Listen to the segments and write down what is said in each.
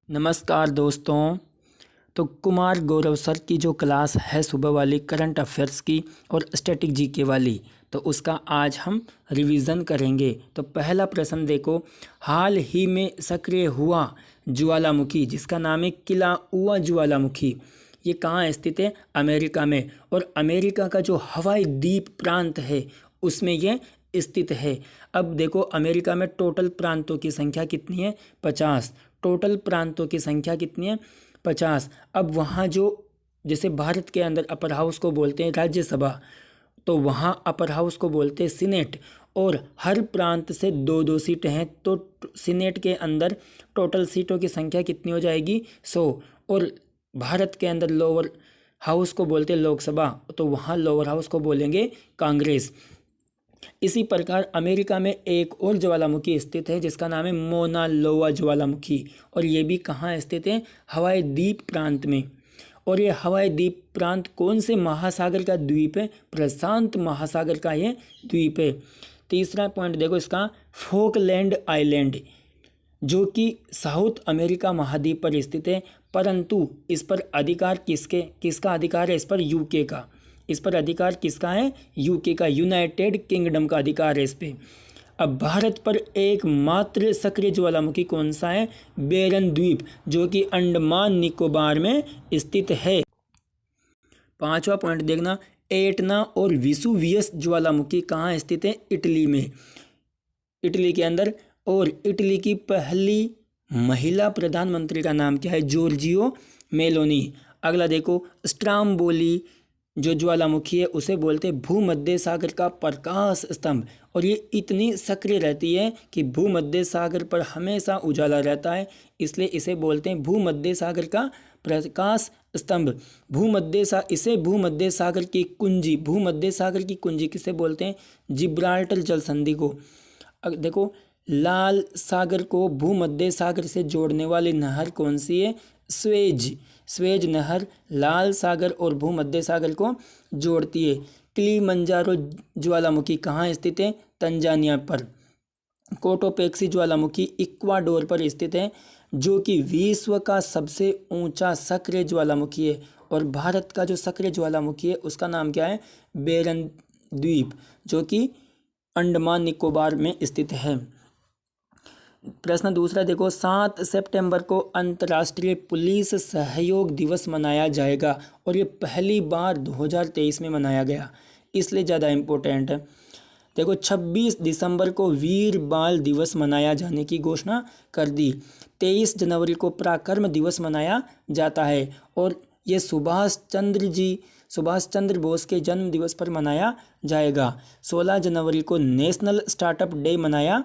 नमस्कार दोस्तों। तो कुमार गौरव सर की जो क्लास है सुबह वाली करंट अफेयर्स की और स्टैटिक जीके वाली, तो उसका आज हम रिवीजन करेंगे। तो पहला प्रश्न देखो, हाल ही में सक्रिय हुआ ज्वालामुखी जिसका नाम है किलाउआ ज्वालामुखी, ये कहाँ स्थित है? अमेरिका में। और अमेरिका का जो हवाई द्वीप प्रांत है उसमें ये स्थित है। अब देखो, अमेरिका में टोटल प्रांतों की संख्या कितनी है? 50। टोटल प्रांतों की संख्या कितनी है? 50। अब वहाँ जो, जैसे भारत के अंदर अपर हाउस को बोलते हैं राज्यसभा, तो वहाँ अपर हाउस को बोलते हैं सीनेट। और हर प्रांत से दो दो सीटें हैं, तो सीनेट के अंदर टोटल सीटों की संख्या कितनी हो जाएगी? 100। और भारत के अंदर लोअर हाउस को बोलते हैं लोकसभा, तो वहाँ लोअर हाउस को बोलेंगे कांग्रेस। इसी प्रकार अमेरिका में एक और ज्वालामुखी स्थित है जिसका नाम है मोना लोआ ज्वालामुखी, और ये भी कहाँ स्थित है? हवाई द्वीप प्रांत में। और ये हवाई द्वीप प्रांत कौन से महासागर का द्वीप है? प्रशांत महासागर का ये द्वीप है। तीसरा पॉइंट देखो इसका, फोकलैंड आइलैंड जो कि साउथ अमेरिका महाद्वीप पर स्थित है, परंतु इस पर अधिकार किसका अधिकार है? इस पर यूके का। इस पर अधिकार किसका है? यूके का, यूनाइटेड किंगडम का अधिकार है इस पे। अब भारत पर एकमात्र सक्रिय ज्वालामुखी कौन सा है? बेरन द्वीप, जो कि अंडमान निकोबार में स्थित है। पांचवा पॉइंट देखना, एटना और विसुवियस ज्वालामुखी कहाँ स्थित है? इटली में, इटली के अंदर। और इटली की पहली महिला प्रधानमंत्री का नाम क्या है? Giorgio Meloni. अगला देखो, स्ट्राम्बोली जो ज्वालामुखी है उसे बोलते हैं भूमध्य सागर का प्रकाश स्तंभ, और ये इतनी सक्रिय रहती है कि भूमध्य सागर पर हमेशा उजाला रहता है, इसलिए इसे बोलते हैं भूमध्य सागर का प्रकाश स्तंभ। इसे भूमध्य सागर की कुंजी, भूमध्य सागर की कुंजी किसे बोलते हैं? जिब्राल्टर जल संधि को। देखो, लाल सागर को भूमध्य सागर से जोड़ने वाली नहर कौन सी है? स्वेज नहर लाल सागर और भूमध्य सागर को जोड़ती है। किलिमंजारो ज्वालामुखी कहाँ स्थित है? तंजानिया पर। कोटोपेक्सी ज्वालामुखी इक्वाडोर पर स्थित है, जो कि विश्व का सबसे ऊंचा सक्रिय ज्वालामुखी है। और भारत का जो सक्रिय ज्वालामुखी है उसका नाम क्या है? बेरन द्वीप, जो कि अंडमान निकोबार में स्थित है। प्रश्न दूसरा देखो, 7 सितंबर को अंतर्राष्ट्रीय पुलिस सहयोग दिवस मनाया जाएगा, और ये पहली बार 2023 में मनाया गया, इसलिए ज़्यादा इम्पोर्टेंट है। देखो, 26 दिसंबर को वीर बाल दिवस मनाया जाने की घोषणा कर दी। 23 जनवरी को पराक्रम दिवस मनाया जाता है, और ये सुभाष चंद्र बोस के जन्म दिवस पर मनाया जाएगा। 16 जनवरी को नेशनल स्टार्टअप डे मनाया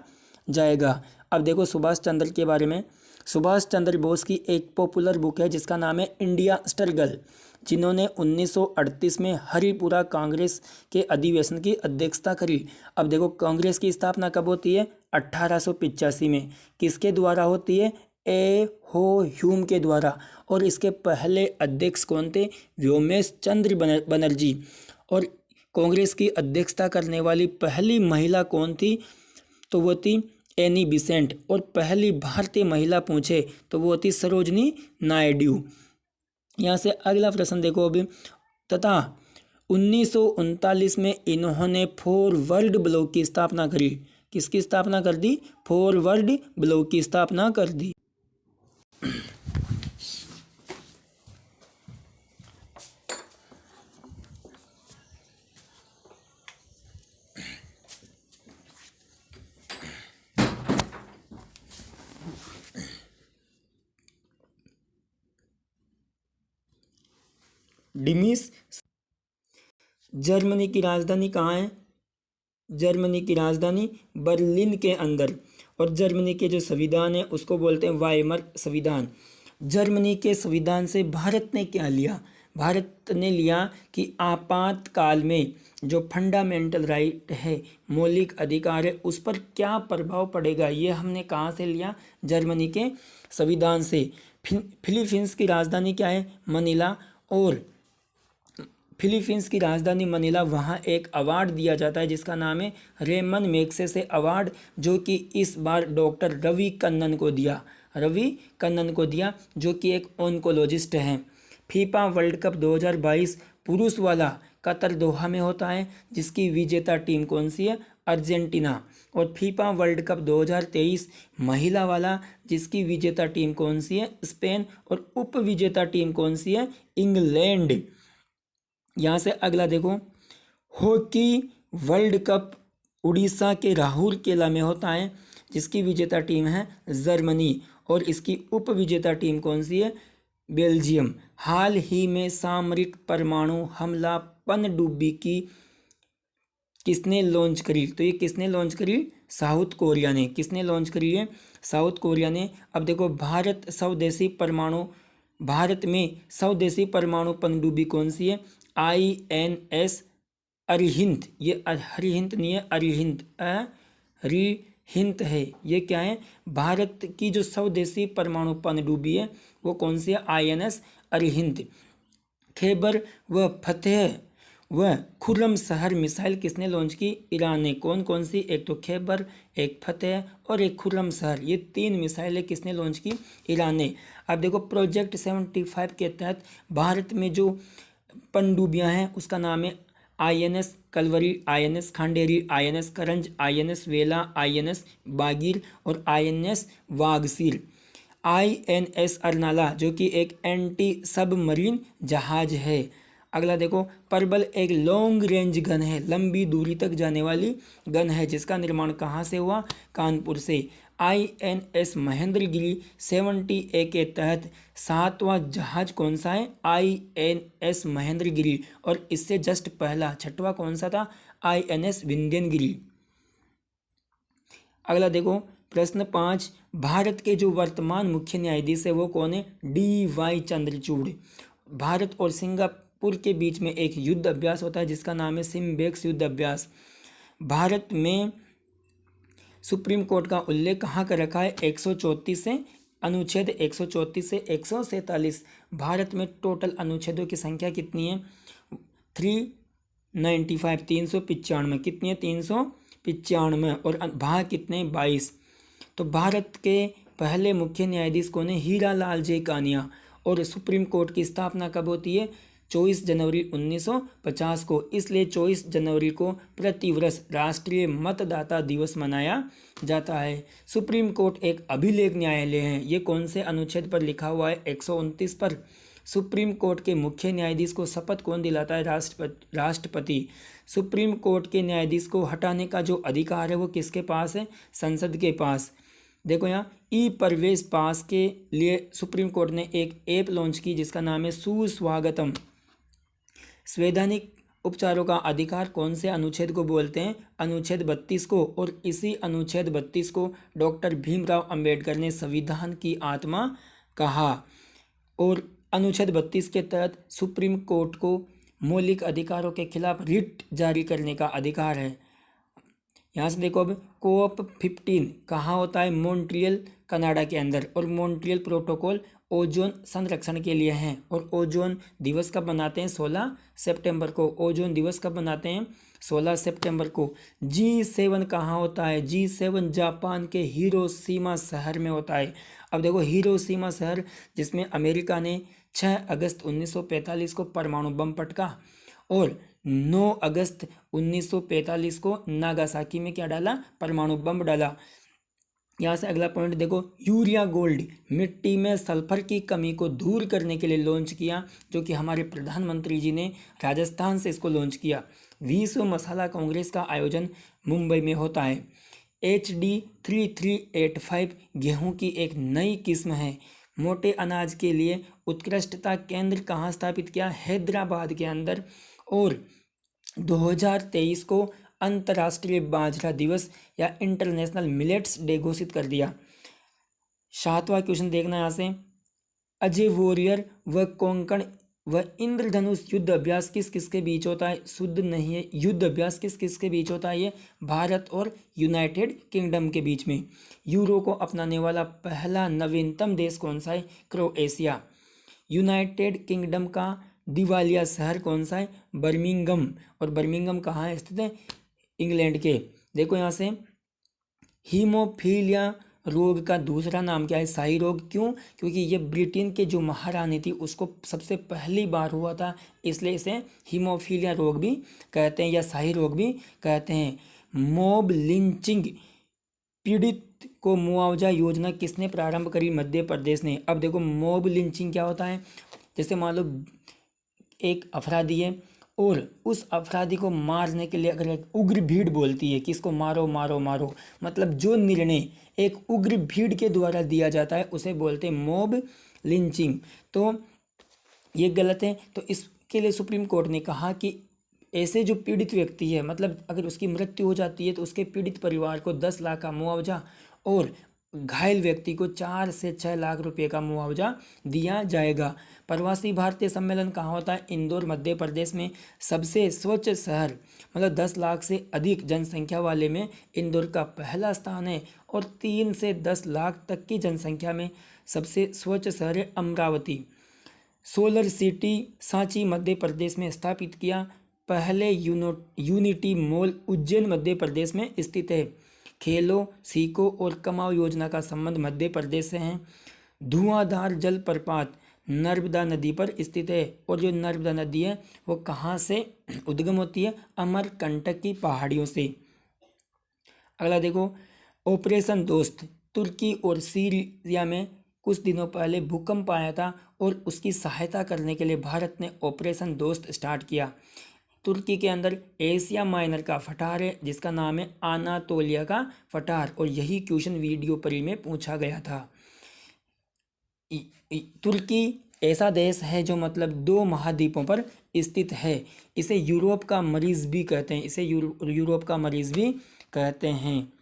जाएगा। अब देखो सुभाष चंद्र के बारे में, सुभाष चंद्र बोस की एक पॉपुलर बुक है जिसका नाम है इंडिया स्ट्रगल, जिन्होंने 1938 में हरिपुरा कांग्रेस के अधिवेशन की अध्यक्षता करी। अब देखो, कांग्रेस की स्थापना कब होती है? 1885 में। किसके द्वारा होती है? ए हो ह्यूम के द्वारा। और इसके पहले अध्यक्ष कौन थे? व्योमेश चंद्र बनर्जी। और कांग्रेस की अध्यक्षता करने वाली पहली महिला कौन थी? तो वो थी एनी बिसेंट। और पहली भारतीय महिला पूछे तो वो थी सरोजनी नायडू। यहाँ से अगला प्रश्न देखो अभी, तथा 1939 में इन्होंने फॉरवर्ड ब्लॉक की स्थापना करी। किसकी स्थापना कर दी? फॉरवर्ड ब्लॉक की स्थापना कर दी। डिमिस। जर्मनी की राजधानी कहाँ है? जर्मनी की राजधानी बर्लिन के अंदर। और जर्मनी के जो संविधान है उसको बोलते हैं वाइमर संविधान। जर्मनी के संविधान से भारत ने क्या लिया? भारत ने लिया कि आपातकाल में जो फंडामेंटल राइट है, मौलिक अधिकार है, उस पर क्या प्रभाव पड़ेगा, ये हमने कहाँ से लिया? जर्मनी के संविधान से। फिलीपींस की राजधानी क्या है? मनीला। और फिलीपींस की राजधानी मनीला, वहाँ एक अवार्ड दिया जाता है जिसका नाम है रेमन मैग्सेसे अवार्ड, जो कि इस बार डॉक्टर रवि कन्नन को दिया। रवि कन्नन को दिया, जो कि एक ऑन्कोलॉजिस्ट हैं। फीफा वर्ल्ड कप 2022 पुरुष वाला कतर दोहा में होता है, जिसकी विजेता टीम कौन सी है? अर्जेंटीना। और फीफा वर्ल्ड कप 2023 महिला वाला, जिसकी विजेता टीम कौन सी है? स्पेन। और उप विजेता टीम कौन सी है? इंग्लैंड। यहाँ से अगला देखो, हॉकी वर्ल्ड कप उड़ीसा के राउरकेला में होता है, जिसकी विजेता टीम है जर्मनी। और इसकी उप विजेता टीम कौन सी है? बेल्जियम। हाल ही में सामरिक परमाणु हमला पनडुब्बी की किसने लॉन्च करी? तो ये किसने लॉन्च करी? साउथ कोरिया ने। किसने लॉन्च करी है? साउथ कोरिया ने। अब देखो, भारत में स्वदेशी परमाणु पनडुब्बी कौन सी है? INS अरिहंत। ये अरिहंत नहीं है, अरिहंत, अरिहंत है। ये क्या है? भारत की जो स्वदेशी परमाणु पनडुब्बी है वो कौन सी है? INS अरिहंत। खैबर व फतेह व खुर्रमशहर मिसाइल किसने लॉन्च की? ईरान ने। कौन कौन सी? एक तो खैबर, एक फतेह और एक खुर्रमशहर। ये 3 मिसाइलें किसने लॉन्च की? ईरान ने। अब देखो, प्रोजेक्ट 75 के तहत भारत में जो पनडुब्बियां हैं उसका नाम है INS Kalvari, INS Khanderi, INS करंज, INS वेला, INS बागीर और INS वागसीर। INS अर्नाला, जो कि एक एंटी सबमरीन जहाज है। अगला देखो, परबल एक लॉन्ग रेंज गन है, लंबी दूरी तक जाने वाली गन है, जिसका निर्माण कहाँ से हुआ? कानपुर से। INS महेंद्रगिरी 70A के तहत 7वां जहाज कौन सा है? INS महेंद्रगिरी। और इससे जस्ट पहला 6वां कौन सा था? INS विंध्यनगिरी। अगला देखो, प्रश्न 5, भारत के जो वर्तमान मुख्य न्यायाधीश है वो कौन है? DY चंद्रचूड़। भारत और सिंगापुर के बीच में एक युद्ध अभ्यास होता है जिसका नाम है सिम्बेक्स युद्ध अभ्यास। भारत में सुप्रीम कोर्ट का उल्लेख कहाँ कर रखा है? 134 से अनुच्छेद 134 से 147। भारत में टोटल अनुच्छेदों की संख्या कितनी है? 395, 395। कितनी है? 395। और भाग कितने? 22। तो भारत के पहले मुख्य न्यायाधीश कौन है? हीरा लाल जे कानिया। और सुप्रीम कोर्ट की स्थापना कब होती है? 24 जनवरी 1950 को। इसलिए 24 जनवरी को प्रतिवर्ष राष्ट्रीय मतदाता दिवस मनाया जाता है। सुप्रीम कोर्ट एक अभिलेख न्यायालय है। ये कौन से अनुच्छेद पर लिखा हुआ है? 129 पर। सुप्रीम कोर्ट के मुख्य न्यायाधीश को शपथ कौन दिलाता है? राष्ट्रपति। सुप्रीम कोर्ट के न्यायाधीश को हटाने का जो अधिकार है वो किसके पास है? संसद के पास। देखो यहाँ ई प्रवेश पास के लिए सुप्रीम कोर्ट ने एक ऐप लॉन्च की जिसका नाम है सुस्वागतम। संवैधानिक उपचारों का अधिकार कौन से अनुच्छेद को बोलते हैं? अनुच्छेद 32 को। और इसी अनुच्छेद 32 को डॉक्टर भीमराव अंबेडकर ने संविधान की आत्मा कहा। और अनुच्छेद 32 के तहत सुप्रीम कोर्ट को मौलिक अधिकारों के खिलाफ रिट जारी करने का अधिकार है। यहाँ से देखो, अब कोप 15 कहाँ होता है? मॉन्ट्रियल कनाडा के अंदर। और मॉन्ट्रियल प्रोटोकॉल ओजोन संरक्षण के लिए हैं। और ओजोन दिवस कब मनाते हैं? 16 सितंबर को। ओजोन दिवस कब मनाते हैं? 16 सितंबर को। G7 कहाँ होता है? G7 जापान के हिरोशिमा शहर में होता है। अब देखो, हिरोशिमा शहर जिसमें अमेरिका ने 6 अगस्त 1945 को परमाणु बम पटका और 9 अगस्त 1945 को नागासाकी में क्या डाला? परमाणु बम डाला। यहाँ से अगला पॉइंट देखो, यूरिया गोल्ड मिट्टी में सल्फर की कमी को दूर करने के लिए लॉन्च किया, जो कि हमारे प्रधानमंत्री जी ने राजस्थान से इसको लॉन्च किया। विश्व मसाला कांग्रेस का आयोजन मुंबई में होता है। HD 3385 गेहूं की एक नई किस्म है। मोटे अनाज के लिए उत्कृष्टता केंद्र कहाँ स्थापित किया? हैदराबाद के अंदर। और 2023 को अंतर्राष्ट्रीय बाजरा दिवस या इंटरनेशनल मिलेट्स डे घोषित कर दिया। 7वां क्वेश्चन देखना यहाँ से, अजय वॉरियर व कोंकण व इंद्रधनुष युद्ध अभ्यास किस किस के बीच होता है? शुद्ध नहीं है। युद्ध अभ्यास किस किस के बीच होता है? ये भारत और यूनाइटेड किंगडम के बीच में। यूरो को अपनाने वाला पहला नवीनतम देश कौन सा है? क्रोएशिया। यूनाइटेड किंगडम का दिवालिया शहर कौन सा है? बर्मिंघम। और बर्मिंघम कहाँ है स्थित है? इंग्लैंड के। देखो यहाँ से, हीमोफीलिया रोग का दूसरा नाम क्या है? शाही रोग। क्यों? क्योंकि ये ब्रिटेन के जो महारानी थी उसको सबसे पहली बार हुआ था, इसलिए इसे हीमोफीलिया रोग भी कहते हैं या शाही रोग भी कहते हैं। मॉब लिंचिंग पीड़ित को मुआवजा योजना किसने प्रारंभ करी? मध्य प्रदेश ने। अब देखो मॉब लिंचिंग क्या होता है? जैसे मान लो एक अपराधी है और उस अपराधी को मारने के लिए अगर एक उग्र भीड़ बोलती है कि इसको मारो मारो मारो, मतलब जो निर्णय एक उग्र भीड़ के द्वारा दिया जाता है उसे बोलते हैं मॉब लिंचिंग। तो ये गलत है। तो इसके लिए सुप्रीम कोर्ट ने कहा कि ऐसे जो पीड़ित व्यक्ति है, मतलब अगर उसकी मृत्यु हो जाती है तो उसके पीड़ित परिवार को 10 लाख का मुआवजा और घायल व्यक्ति को 4 से 6 लाख रुपए का मुआवजा दिया जाएगा। प्रवासी भारतीय सम्मेलन कहाँ होता है? इंदौर मध्य प्रदेश में। सबसे स्वच्छ शहर, मतलब 10 लाख से अधिक जनसंख्या वाले में इंदौर का पहला स्थान है और 3 से 10 लाख तक की जनसंख्या में सबसे स्वच्छ शहर है अमरावती। सोलर सिटी सांची मध्य प्रदेश में स्थापित किया। पहले यूनिटी मॉल उज्जैन मध्य प्रदेश में स्थित है। खेलो सीखो और कमाओ योजना का संबंध मध्य प्रदेश से है। धुआंधार जलप्रपात नर्मदा नदी पर स्थित है और जो नर्मदा नदी है वो कहाँ से उद्गम होती है? अमरकंटक की पहाड़ियों से। अगला देखो ऑपरेशन दोस्त। तुर्की और सीरिया में कुछ दिनों पहले भूकंप आया था और उसकी सहायता करने के लिए भारत ने ऑपरेशन दोस्त स्टार्ट किया। तुर्की के अंदर एशिया माइनर का फटार है जिसका नाम है आनातोलिया का फटार, और यही क्वेश्चन वीडियो परी में पूछा गया था। तुर्की ऐसा देश है जो मतलब 2 महाद्वीपों पर स्थित है। इसे यूरोप का मरीज भी कहते हैं, इसे यूरोप का मरीज भी कहते हैं।